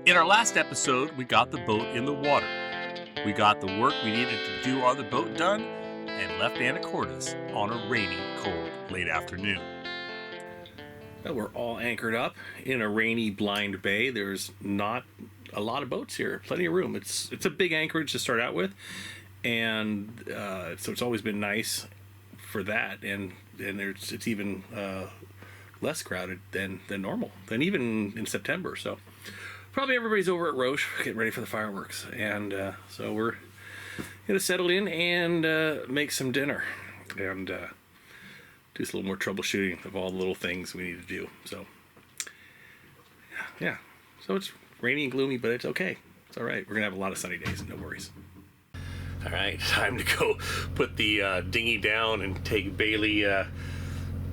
In our last episode, we got the boat in the water. We got the work we needed to do on the boat done and left Anacortes on a rainy, cold, late afternoon. Well, we're all anchored up in a rainy, blind bay. There's not a lot of boats here, plenty of room. It's a big anchorage to start out with, and so it's always been nice for that, and it's even less crowded than normal, than even in September. So probably everybody's over at Roche getting ready for the fireworks, and so we're gonna settle in and make some dinner and do just a little more troubleshooting of all the little things we need to do. So yeah, so it's rainy and gloomy, but it's okay. It's all right. We're gonna have a lot of sunny days, no worries. All right, time to go put the dinghy down and take Bailey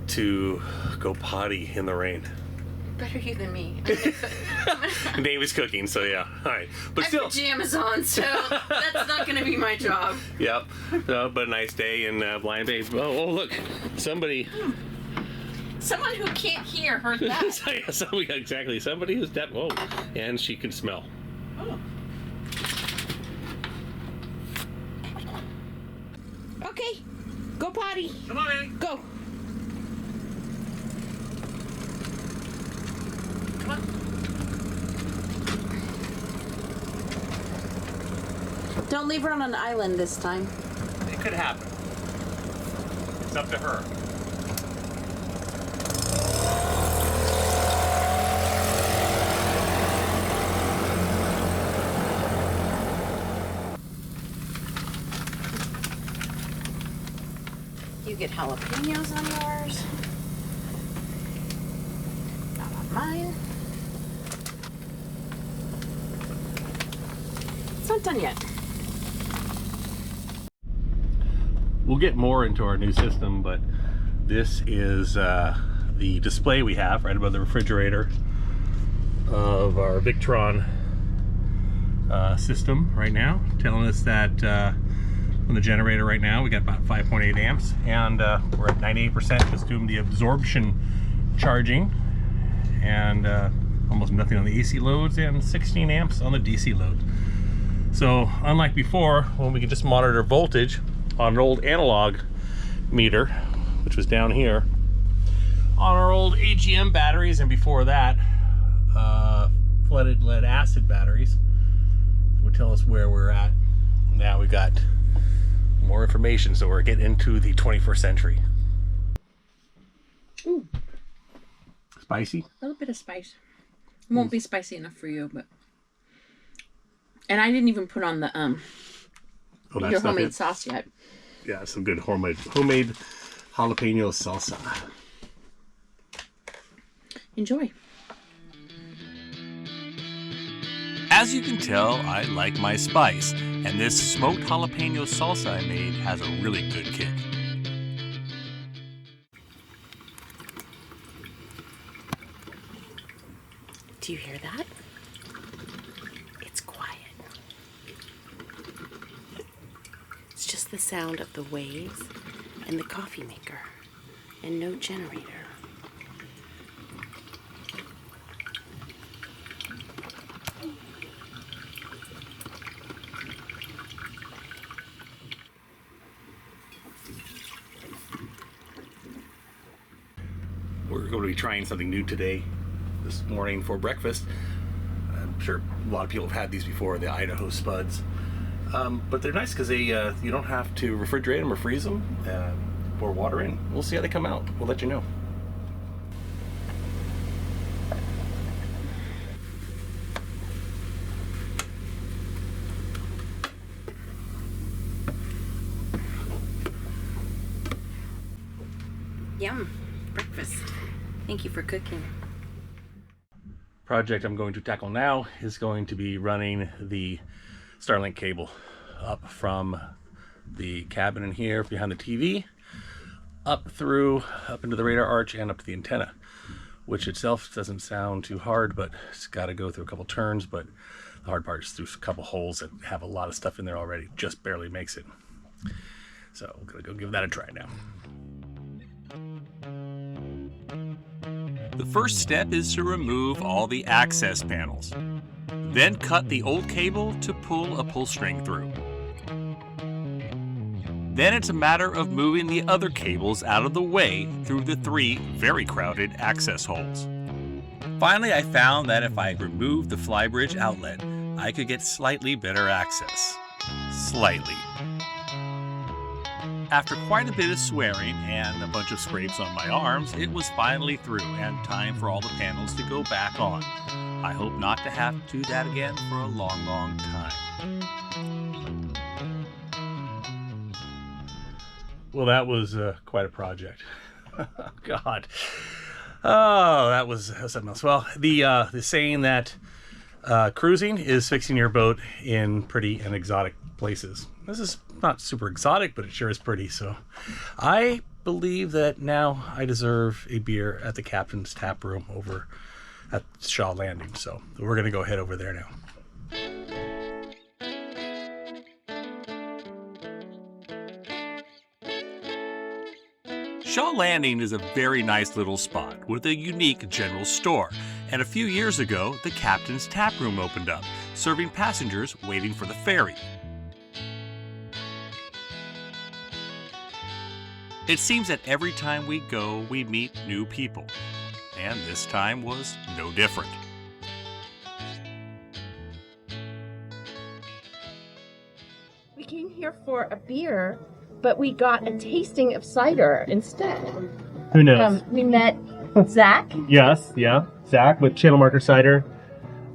to go potty in the rain. Better you than me. Dave is cooking, so yeah. All right, but I still, have pajamas on, so that's not going to be my job. Yep. But a nice day in Blind Bay. Oh, look, somebody. Someone who can't hear heard that. Exactly. Somebody who's deaf. Oh, and she can smell. Oh. Okay, go potty. Come on, Annie. Go. Come on. Don't leave her on an island this time. It could happen. It's up to her. You get jalapenos on yours. Not on mine. It's not done yet. We'll get more into our new system, but this is the display we have right above the refrigerator of our Victron system right now, telling us that on the generator right now we got about 5.8 amps, and we're at 98% just doing the absorption charging, and almost nothing on the AC loads, and 16 amps on the DC load. So unlike before, when we could just monitor voltage on an old analog meter, which was down here, on our old AGM batteries, and before that, flooded lead acid batteries, would tell us where we're at. Now we got more information, so we're getting into the 21st century. Ooh. Spicy? A little bit of spice. It won't be spicy enough for you, but... And I didn't even put on the your homemade sauce yet. Yeah, some good homemade jalapeno salsa. Enjoy. As you can tell, I like my spice, and this smoked jalapeno salsa I made has a really good kick. Do you hear that? It's quiet. It's just the sound of the waves and the coffee maker, and no generator. We're going to be trying something new today, this morning for breakfast. I'm sure a lot of people have had these before, the Idaho spuds. But they're nice because they you don't have to refrigerate them or freeze them, pour water in. We'll see how they come out. We'll let you know. Yum. Breakfast. Thank you for cooking. Project I'm going to tackle now is going to be running the Starlink cable up from the cabin in here behind the TV, up into the radar arch and up to the antenna, which itself doesn't sound too hard, but it's got to go through a couple turns. But the hard part is through a couple holes that have a lot of stuff in there already, just barely makes it. So I'm gonna go give that a try now. The first step is to remove all the access panels. Then cut the old cable to pull a pull string through. Then it's a matter of moving the other cables out of the way through the 3 very crowded access holes. Finally, I found that if I removed the flybridge outlet, I could get slightly better access. Slightly. After quite a bit of swearing and a bunch of scrapes on my arms, it was finally through and time for all the panels to go back on. I hope not to have to do that again for a long, long time. Well, that was quite a project. God. Oh, that was something else. Well, the saying that cruising is fixing your boat in pretty and exotic places. This is not super exotic, but it sure is pretty. So I believe that now I deserve a beer at the captain's tap room over at Shaw Landing. So we're going to go head over there now. Shaw Landing is a very nice little spot with a unique general store, and a few years ago the captain's tap room opened up, serving passengers waiting for the ferry. It seems that every time we go we meet new people, and this time was no different. We came here for a beer, but we got a tasting of cider instead. Who knows? We met Zach. Yes, yeah. Zach with Channel Marker Cider.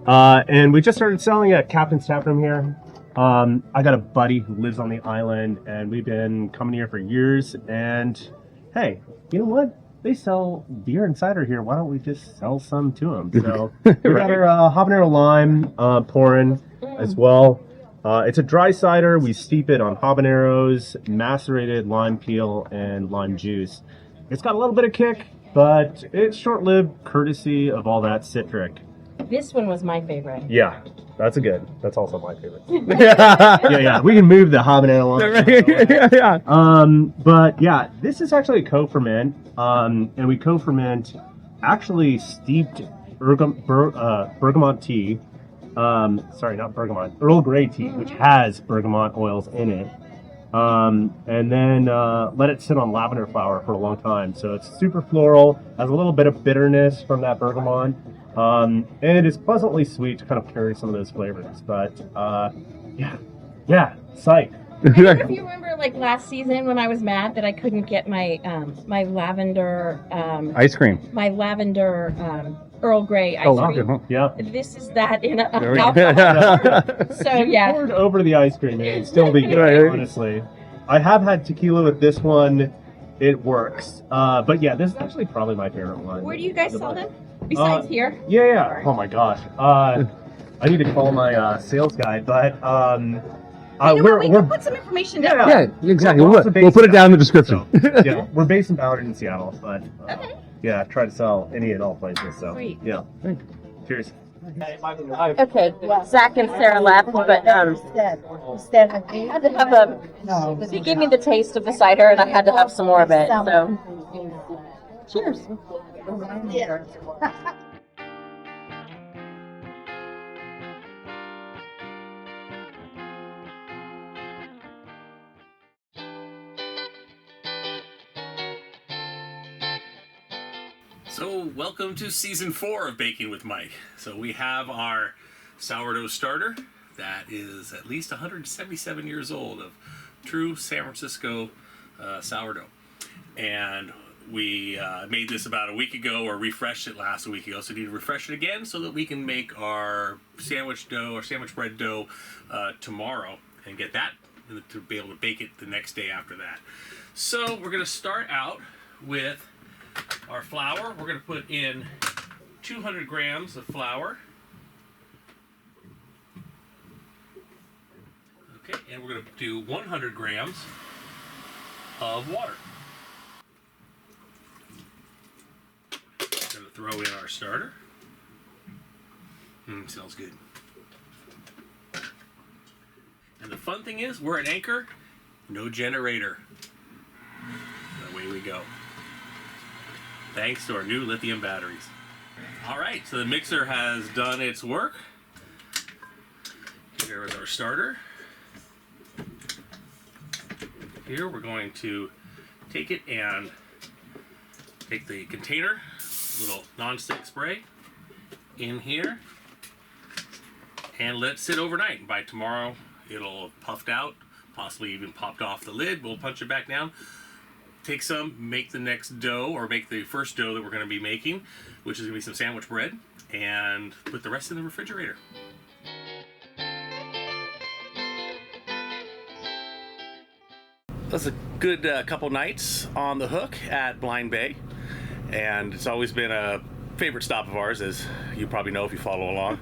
And we just started selling at Captain's Tap Room here. I got a buddy who lives on the island, and we've been coming here for years. And hey, you know what? They sell beer and cider here. Why don't we just sell some to them? So we got our habanero lime pouring as well. It's a dry cider. We steep it on habaneros, macerated lime peel, and lime juice. It's got a little bit of kick, but it's short-lived courtesy of all that citric. This one was my favorite. Yeah, that's also my favorite. yeah. We can move the habanero on. But yeah, this is actually a co-ferment, and we co-ferment actually steeped bergamot tea. Not bergamot, Earl Grey tea, which has bergamot oils in it. And then let it sit on lavender flower for a long time. So it's super floral, has a little bit of bitterness from that bergamot. And it's pleasantly sweet to kind of carry some of those flavors. But psych. I don't know if you remember, like last season when I was mad that I couldn't get my my lavender ice cream. My lavender Earl Grey ice cream. Yeah. This is that in a There we alcohol. So yeah. Poured over the ice cream, it'd still be good. Honestly, I have had tequila with this one. It works. But yeah, this is actually probably my favorite one. Where do you guys sell them? Besides here? Yeah. Oh my gosh. I need to call my sales guy, but we can put some information down. Yeah, exactly. We'll put it down in the description. So, yeah, we're based in Ballard in Seattle, but yeah, try to sell any and all places. So Sweet. Yeah. Cheers. Okay, Zach and Sarah left, but I had to have he gave me the taste of the cider, and I had to have some more of it. So, cheers. So welcome to season 4 of Baking with Mike. So we have our sourdough starter that is at least 177 years old of true San Francisco sourdough. And we made this about a week ago, or refreshed it last week ago. So we need to refresh it again so that we can make our sandwich dough, or sandwich bread dough tomorrow and get that to be able to bake it the next day after that. So we're going to start out with our flour. We're going to put in 200 grams of flour. Okay, and we're going to do 100 grams of water. We're going to throw in our starter. Smells good. And the fun thing is, we're at anchor, no generator. Away we go. Thanks to our new lithium batteries. All right, so the mixer has done its work. Here is our starter. Here we're going to take it and take the container, little non-stick spray, in here, and let it sit overnight. By tomorrow, it'll have puffed out, possibly even popped off the lid. We'll punch it back down, take some, make the next dough, or make the first dough that we're going to be making, which is going to be some sandwich bread, and put the rest in the refrigerator. That's a good couple nights on the hook at Blind Bay, and it's always been a favorite stop of ours, as you probably know if you follow along.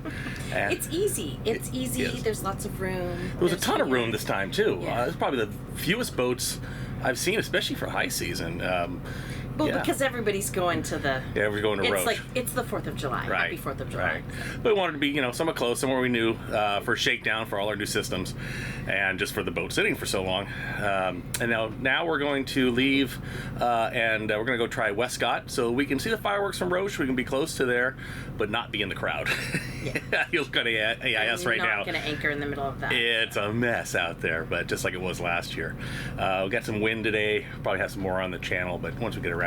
And it's easy. It's easy. Yes. There's lots of room. There was a ton of room this time too. Yeah. It's probably the fewest boats I've seen, especially for high season. Well, because everybody's going to the... Yeah, we're going to Roche. It's like, it's the 4th of July. Right. Happy 4th of July. Right. But we wanted to be, somewhat close, somewhere we knew for shakedown for all our new systems, and just for the boat sitting for so long. And now we're going to leave, and we're going to go try Wescott, so we can see the fireworks from Roche. We can be close to there, but not be in the crowd. Yeah. You'll go to AIS right now. You're not going to anchor in the middle of that. It's a mess out there, but just like it was last year. We got some wind today. Probably have some more on the channel, but once we get around,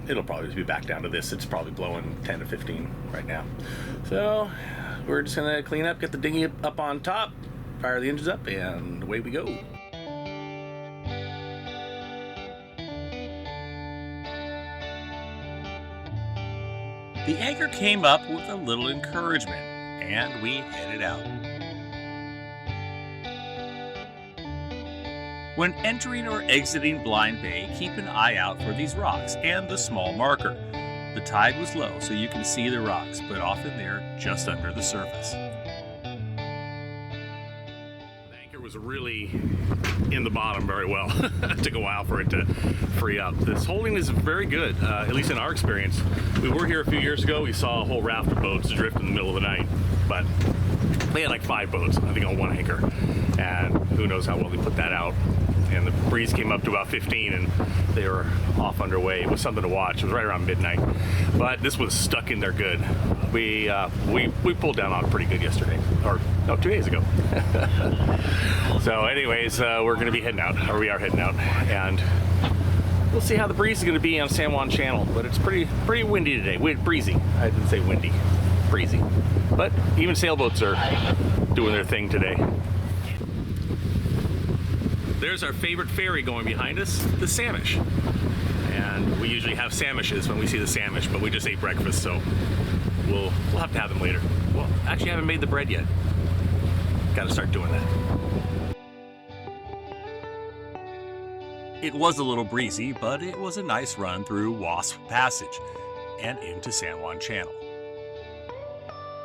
it'll probably be back down to this. It's probably blowing 10 to 15 right now. So we're just gonna clean up, get the dinghy up on top, fire the engines up, and away we go. The anchor came up with a little encouragement, and we headed out. When entering or exiting Blind Bay, keep an eye out for these rocks and the small marker. The tide was low, so you can see the rocks, but often they're just under the surface. The anchor was really in the bottom very well. It took a while for it to free up. This holding is very good, at least in our experience. We were here a few years ago. We saw a whole raft of boats adrift in the middle of the night, but they had like 5 boats, I think, on one anchor, and who knows how well they put that out. And the breeze came up to about 15, and they were off underway. It was something to watch. It was right around midnight, but this was stuck in there good. We pulled down on it pretty good yesterday, or no, 2 days ago. So anyways, we're going to be heading out, or we are heading out, and we'll see how the breeze is going to be on San Juan Channel. But it's pretty windy today. Breezy. I didn't say windy. Breezy. But even sailboats are doing their thing today. There's our favorite ferry going behind us, the Samish. And we usually have Samishes when we see the Samish, but we just ate breakfast, so we'll have to have them later. Well, actually, I haven't made the bread yet. Got to start doing that. It was a little breezy, but it was a nice run through Wasp Passage and into San Juan Channel.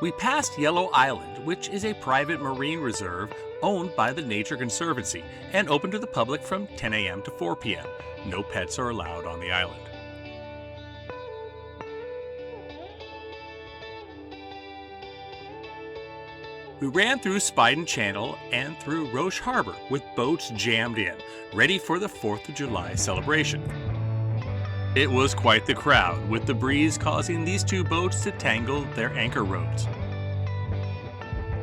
We passed Yellow Island, which is a private marine reserve owned by the Nature Conservancy and open to the public from 10 a.m. to 4 p.m. No pets are allowed on the island. We ran through Spiden Channel and through Roche Harbor with boats jammed in, ready for the 4th of July celebration. It was quite the crowd, with the breeze causing these 2 boats to tangle their anchor ropes.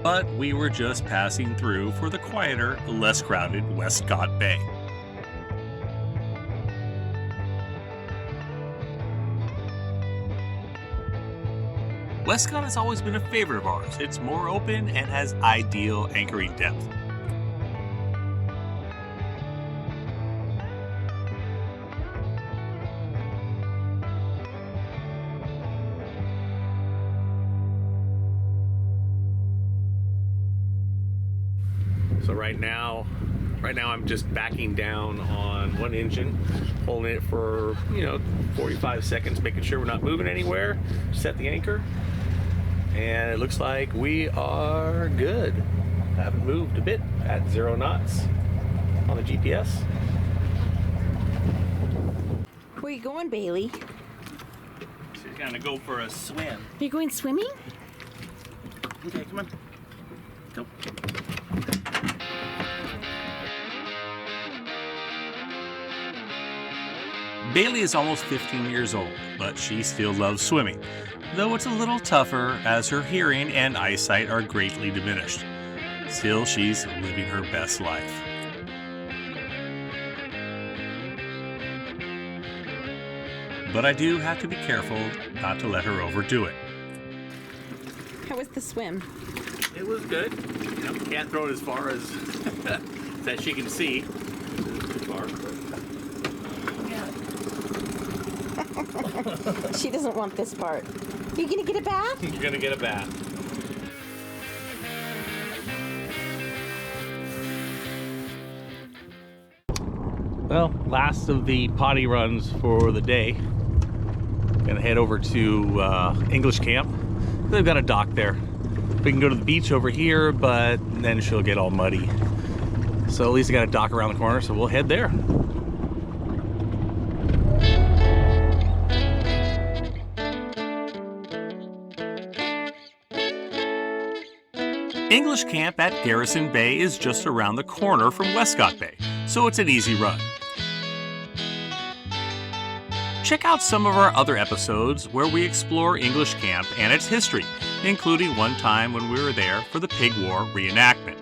But we were just passing through for the quieter, less crowded Westcott Bay. Wescott has always been a favorite of ours. It's more open and has ideal anchoring depth. So right now Right now I'm just backing down on one engine, holding it for, 45 seconds, making sure we're not moving anywhere, set the anchor, and it looks like we are good. Haven't moved a bit at 0 knots on the GPS. Where you going, Bailey? She's gonna go for a swim. Are you going swimming? Okay, come on. Go. Bailey is almost 15 years old, but she still loves swimming, though it's a little tougher as her hearing and eyesight are greatly diminished. Still, she's living her best life. But I do have to be careful not to let her overdo it. How was the swim? It was good. Can't throw it as far as that she can see. Too far. She doesn't want this part. You gonna get a bath? You're gonna get a bath. Well, last of the potty runs for the day. Gonna head over to English Camp. They've got a dock there. We can go to the beach over here, but then she'll get all muddy. So at least I got a dock around the corner, so we'll head there. English Camp at Garrison Bay is just around the corner from Wescott Bay, so it's an easy run. Check out some of our other episodes where we explore English Camp and its history, including one time when we were there for the Pig War reenactment.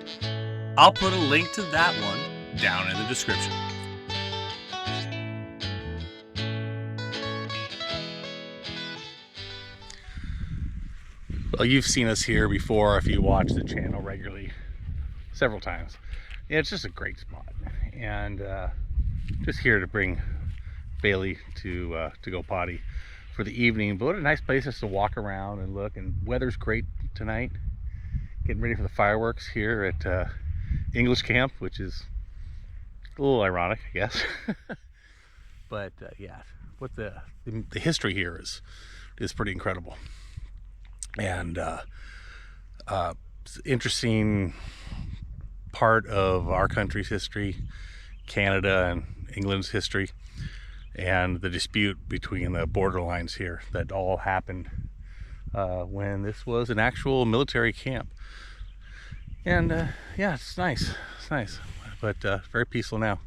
I'll put a link to that one down in the description. Well, you've seen us here before if you watch the channel regularly, several times. Yeah, it's just a great spot, and just here to bring Bailey to go potty for the evening. But what a nice place just to walk around and look, and weather's great tonight. Getting ready for the fireworks here at English Camp, which is a little ironic, I guess. But yeah, what the history here is pretty incredible. And interesting part of our country's history, Canada and England's history, and the dispute between the borderlines here that all happened when this was an actual military camp. And yeah, it's nice, but very peaceful now.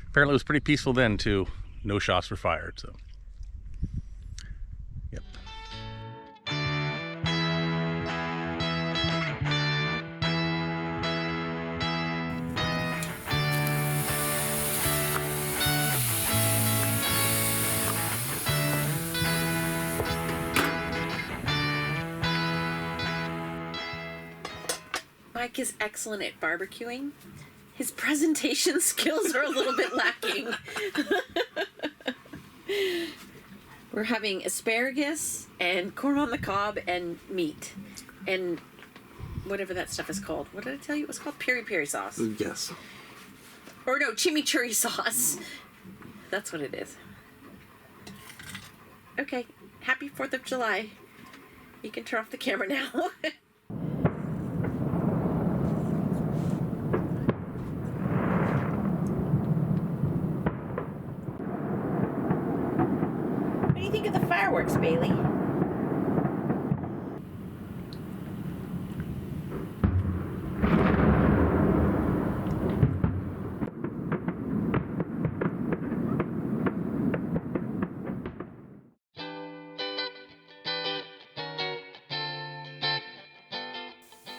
Apparently it was pretty peaceful then too. No shots were fired, so yep. Mike is excellent at barbecuing. His presentation skills are a little bit lacking. We're having asparagus and corn on the cob and meat and whatever that stuff is called. What did I tell you it was called? Peri-peri sauce. Yes. Or no, chimichurri sauce. That's what it is. Okay, happy 4th of July. You can turn off the camera now. What do you think of the fireworks, Bailey?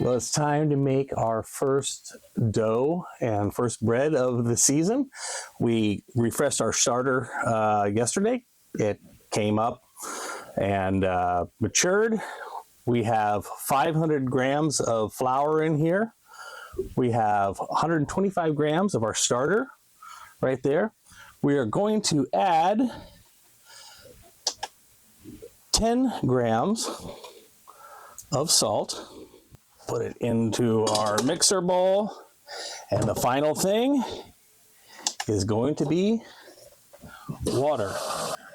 Well, it's time to make our first dough and first bread of the season. We refreshed our starter yesterday. It came up and matured. We have 500 grams of flour in here. We have 125 grams of our starter right there. We are going to add 10 grams of salt. Put it into our mixer bowl And the final thing is going to be water.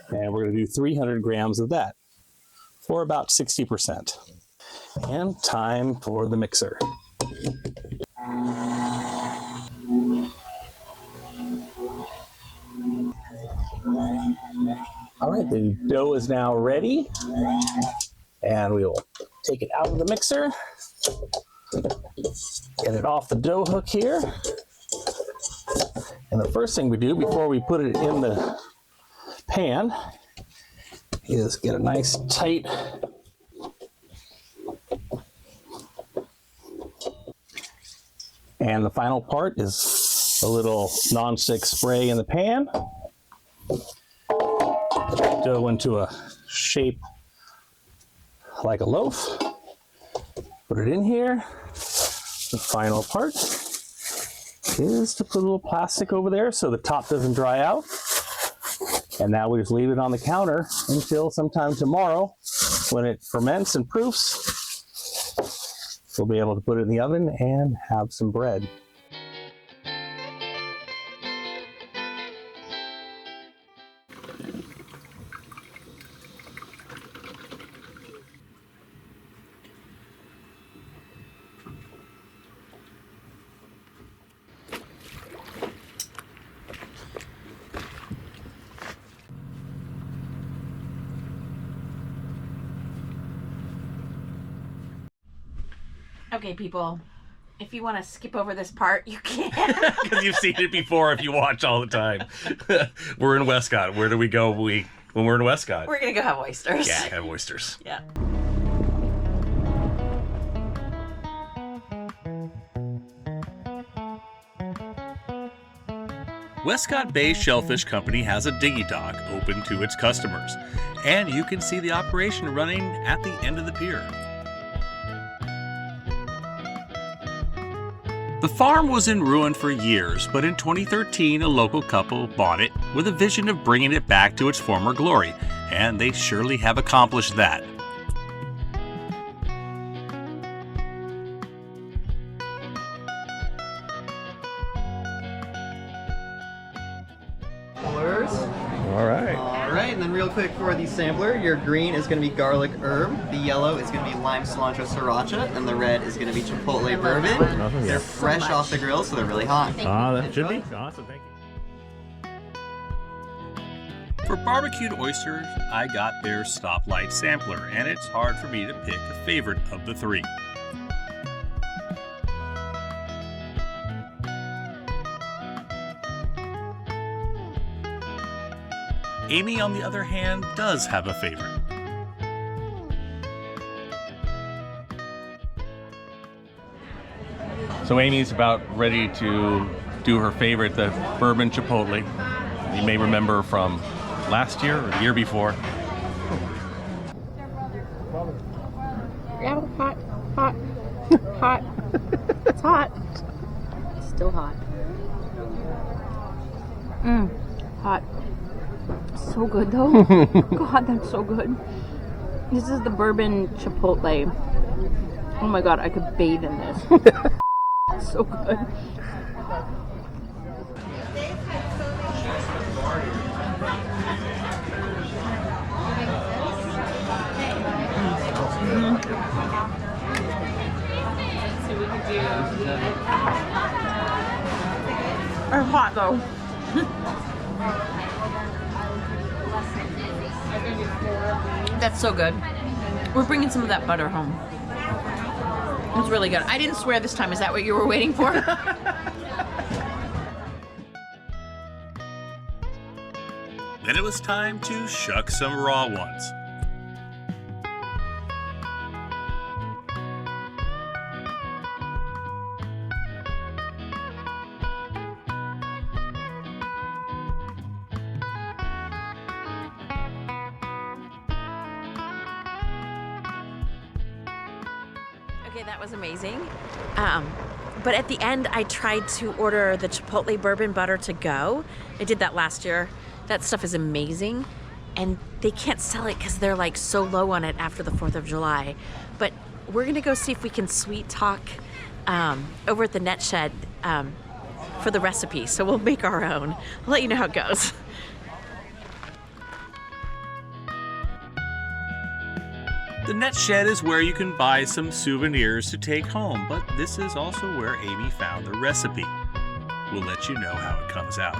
And we're going to do 300 grams of that for about 60%. And time for the mixer. All right, the dough is now ready. And we will take it out of the mixer. Get it off the dough hook here. And the first thing we do before we put it in the pan is get a nice tight and the final part is a little nonstick spray in the pan. Get dough into a shape like a loaf. Put it in here. The final part is to put a little plastic over there so the top doesn't dry out. And now we just leave it on the counter until sometime tomorrow when it ferments and proofs. We'll be able to put it in the oven and have some bread. Okay, people, if you want to skip over this part, you can. Because you've seen it before if you watch all the time. We're in Wescott. Where do we go when we're in Wescott? We're going to go have oysters. Yeah, have oysters. Yeah. Wescott Bay Shellfish Company has a dinghy dock open to its customers, and you can see the operation running at the end of the pier. The farm was in ruin for years, but in 2013 a local couple bought it with a vision of bringing it back to its former glory, and they surely have accomplished that. All right. Alright, and then real quick for the sampler, your green is going to be garlic herb, the yellow is going to be lime cilantro sriracha, and the red is going to be chipotle bourbon. Awesome, They're yeah. fresh off the grill, so they're really hot. That should be awesome. Thank you. For barbecued oysters, I got their stoplight sampler, and it's hard for me to pick a favorite of the three. Amy, on the other hand, does have a favorite. So Amy's about ready to do her favorite, the bourbon chipotle. You may remember from last year or the year before. Yeah, hot, hot, hot. It's hot. Still hot. Hot. So good though. God, that's so good. This is the bourbon chipotle. Oh my god, I could bathe in this. So good. It's hot though. That's so good. We're bringing some of that butter home. It's really good. I didn't swear this time. Is that what you were waiting for? Then it was time to shuck some raw ones. Okay, that was amazing. But at the end, I tried to order the chipotle bourbon butter to go. I did that last year. That stuff is amazing. And they can't sell it because they're like so low on it after the 4th of July. But we're gonna go see if we can sweet talk over at the Net Shed for the recipe, so we'll make our own. I'll let you know how it goes. The net shed is where you can buy some souvenirs to take home, but this is also where Amy found the recipe. We'll let you know how it comes out.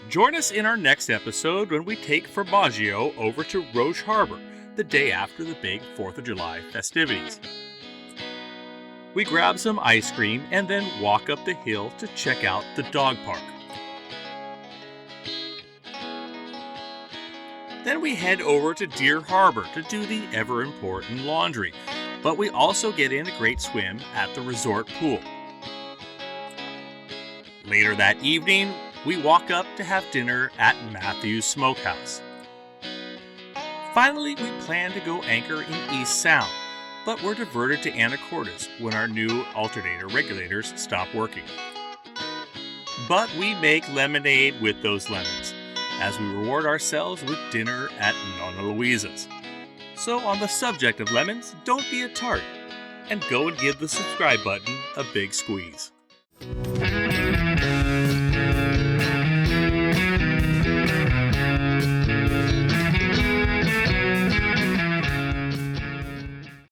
Join us in our next episode when we take Formaggio over to Roche Harbor the day after the big 4th of July festivities. We grab some ice cream and then walk up the hill to check out the dog park. Then we head over to Deer Harbor to do the ever-important laundry, but we also get in a great swim at the resort pool. Later that evening, we walk up to have dinner at Matthew's Smokehouse. Finally, we plan to go anchor in East Sound, but we're diverted to Anacortes when our new alternator regulators stop working. But we make lemonade with those lemons, as we reward ourselves with dinner at Nonna Luisa's. So on the subject of lemons, don't be a tart, and go and give the subscribe button a big squeeze.